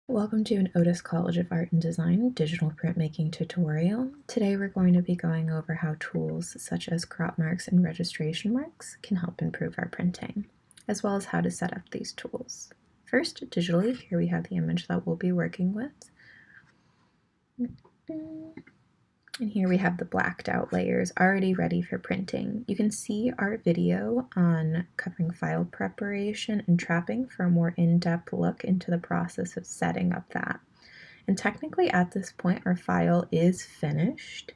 Welcome to an Otis College of Art and Design digital printmaking tutorial. Today we're going to be going over how tools such as crop marks and registration marks can help improve our printing, as well as how to set up these tools. First, digitally, here we have the image that we'll be working with. And here we have the blacked out layers already ready for printing. You can see our video on covering file preparation and trapping for a more in-depth look into the process of setting up that. And technically at this point our file is finished.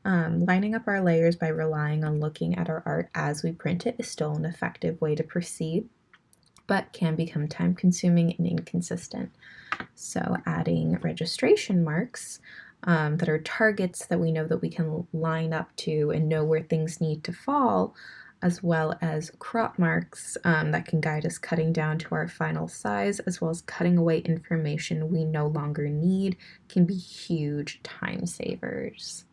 Lining up our layers by relying on looking at our art as we print it is still an effective way to proceed, but can become time consuming and inconsistent. So adding registration marks that are targets that we know that we can line up to and know where things need to fall, as well as crop marks that can guide us cutting down to our final size, as well as cutting away information we no longer need, can be huge time savers.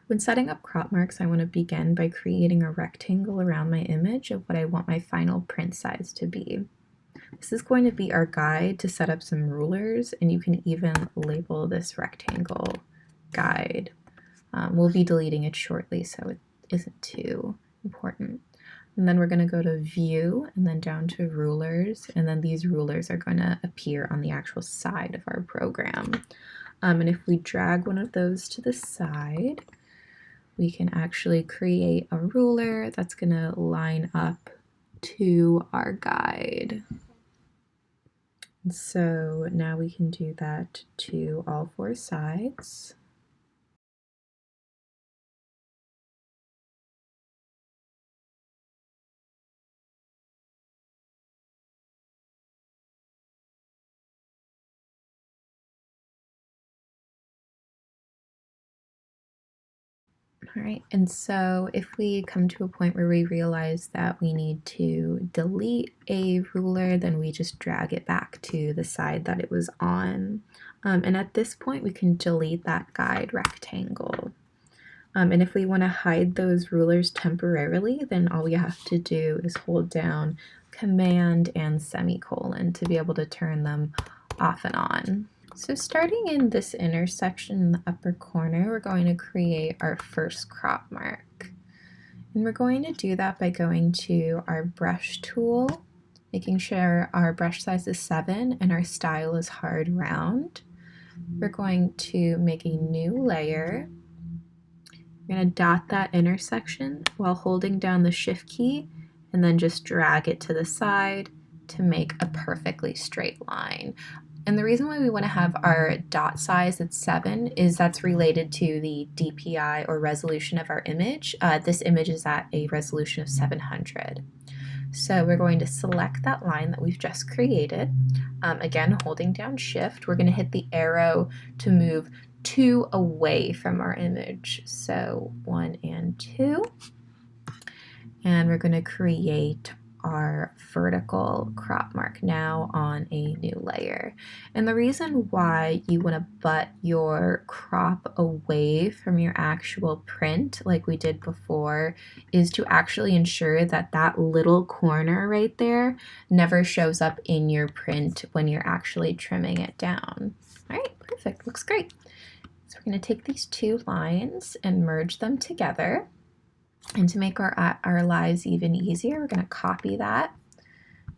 When setting up crop marks, I want to begin by creating a rectangle around my image of what I want my final print size to be. This is going to be our guide to set up some rulers, and you can even label this rectangle guide. We'll be deleting it shortly, so it isn't too important. And then we're going to go to View and then down to Rulers, and then these rulers are going to appear on the actual side of our program. And if we drag one of those to the side, we can actually create a ruler that's going to line up to our guide. And so now we can do that to all four sides. All right, and so if we come to a point where we realize that we need to delete a ruler, then we just drag it back to the side that it was on. And at this point, we can delete that guide rectangle. And if we want to hide those rulers temporarily, then all we have to do is hold down Command and semicolon to be able to turn them off and on. So starting in this intersection in the upper corner, we're going to create our first crop mark. And we're going to do that by going to our brush tool, making sure our brush size is 7 and our style is hard round. We're going to make a new layer. We're going to dot that intersection while holding down the Shift key and then just drag it to the side to make a perfectly straight line. And the reason why we want to have our dot size at 7 is that's related to the DPI or resolution of our image. This image is at a resolution of 700. So we're going to select that line that we've just created. Again, holding down Shift, we're going to hit the arrow to move 2 away from our image. So 1 and 2. And we're going to create our vertical crop mark now on a new layer. And the reason why you want to butt your crop away from your actual print like we did before is to actually ensure that that little corner right there never shows up in your print when you're actually trimming it down. All right, perfect, looks great. So we're going to take these 2 lines and merge them together. And to make our lives even easier, we're going to copy that,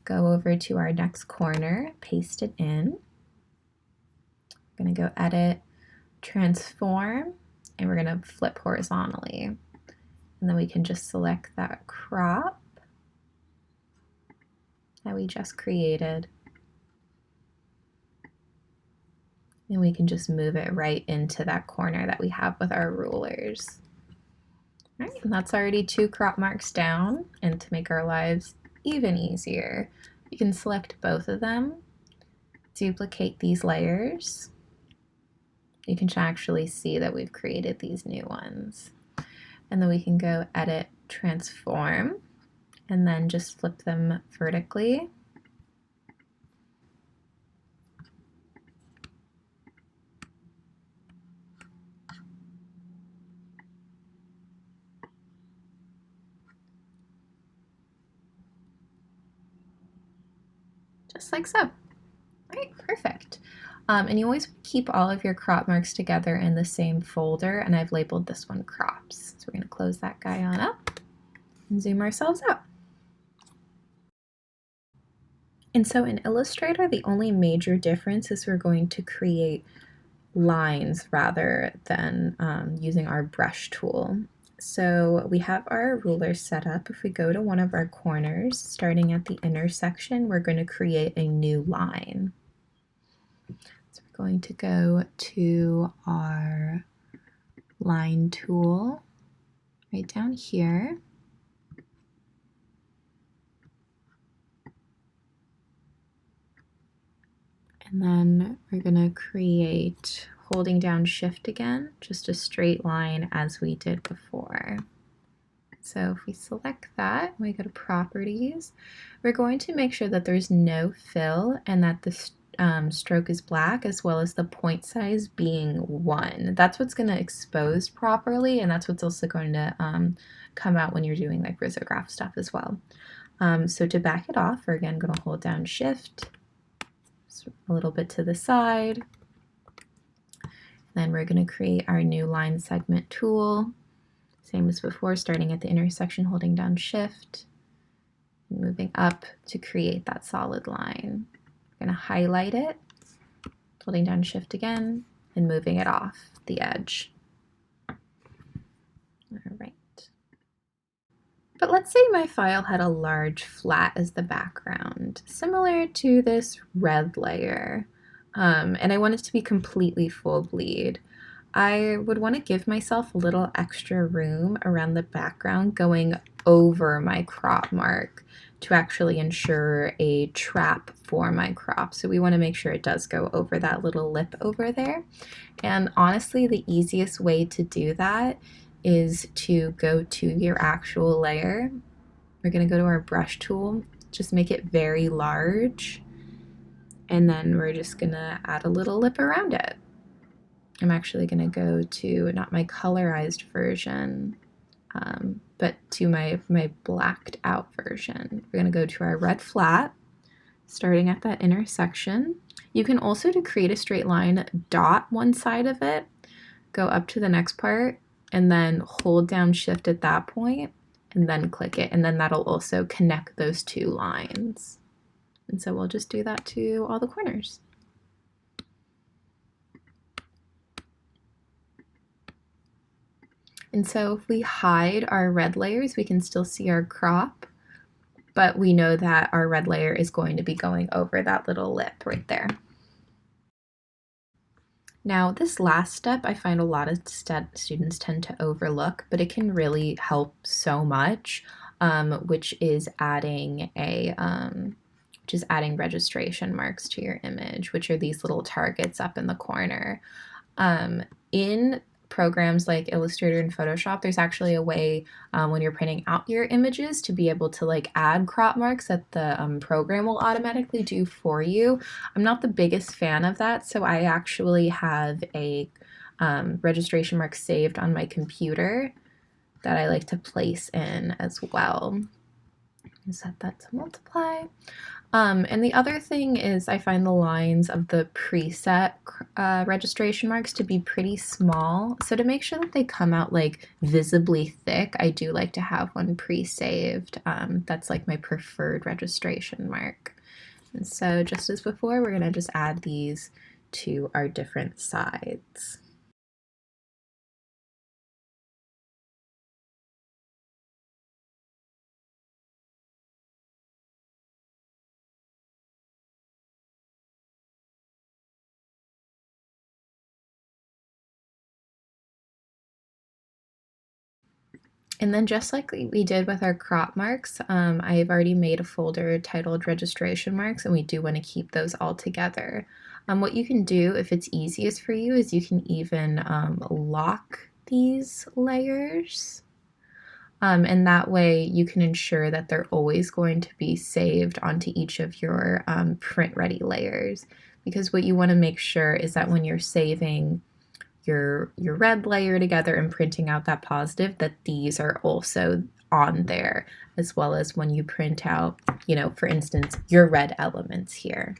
go over to our next corner, paste it in. We're going to go Edit, Transform, and we're going to flip horizontally. And then we can just select that crop that we just created. And we can just move it right into that corner that we have with our rulers. All right, and that's already 2 crop marks down, and to make our lives even easier, you can select both of them, duplicate these layers. You can actually see that we've created these new ones. And then we can go Edit, Transform, and then just flip them vertically. just like so. All right, perfect. And you always keep all of your crop marks together in the same folder, and I've labeled this one crops. So we're going to close that guy on up and zoom ourselves out. And so in Illustrator, the only major difference is we're going to create lines rather than using our brush tool. So we have our ruler set up. If we go to one of our corners, starting at the intersection, we're going to create a new line. So we're going to go to our line tool right down here. And then we're going to create, holding down Shift again, just a straight line as we did before. So if we select that, we go to Properties, we're going to make sure that there's no fill and that the stroke is black, as well as the point size being 1. That's what's going to expose properly, and that's what's also going to come out when you're doing like risograph stuff as well. So to back it off, we're again going to hold down Shift, a little bit to the side. Then we're going to create our new line segment tool. Same as before, starting at the intersection, holding down Shift, and moving up to create that solid line. We're going to highlight it, holding down Shift again, and moving it off the edge. All right. But let's say my file had a large flat as the background, similar to this red layer, and I want it to be completely full bleed. I would want to give myself a little extra room around the background going over my crop mark to actually ensure a trap for my crop. So we want to make sure it does go over that little lip over there. And honestly, the easiest way to do that is to go to your actual layer. We're going to go to our brush tool, just make it very large, and then we're just going to add a little lip around it. I'm actually going to go to not my colorized version, but to my blacked out version. We're going to go to our red flat, starting at that intersection. You can also, to create a straight line, dot one side of it, go up to the next part, and then hold down Shift at that point, and then click it, and then that'll also connect those two lines. And so we'll just do that to all the corners. And so if we hide our red layers, we can still see our crop, but we know that our red layer is going to be going over that little lip right there. Now, this last step I find a lot of students tend to overlook, but it can really help so much, which is adding registration marks to your image, which are these little targets up in the corner. In programs like Illustrator and Photoshop, there's actually a way when you're printing out your images to be able to like add crop marks that the program will automatically do for you. I'm not the biggest fan of that, so I actually have a registration mark saved on my computer that I like to place in as well. Set that to multiply. And the other thing is I find the lines of the preset registration marks to be pretty small. So to make sure that they come out like visibly thick, I do like to have one pre-saved. That's like my preferred registration mark. And so just as before, we're going to just add these to our different sides. And then just like we did with our crop marks, I've already made a folder titled registration marks, and we do want to keep those all together. What you can do, if it's easiest for you, is you can even lock these layers. And that way you can ensure that they're always going to be saved onto each of your print ready layers. Because what you want to make sure is that when you're saving your red layer together and printing out that positive, that these are also on there, as well as when you print out, for instance, your red elements here.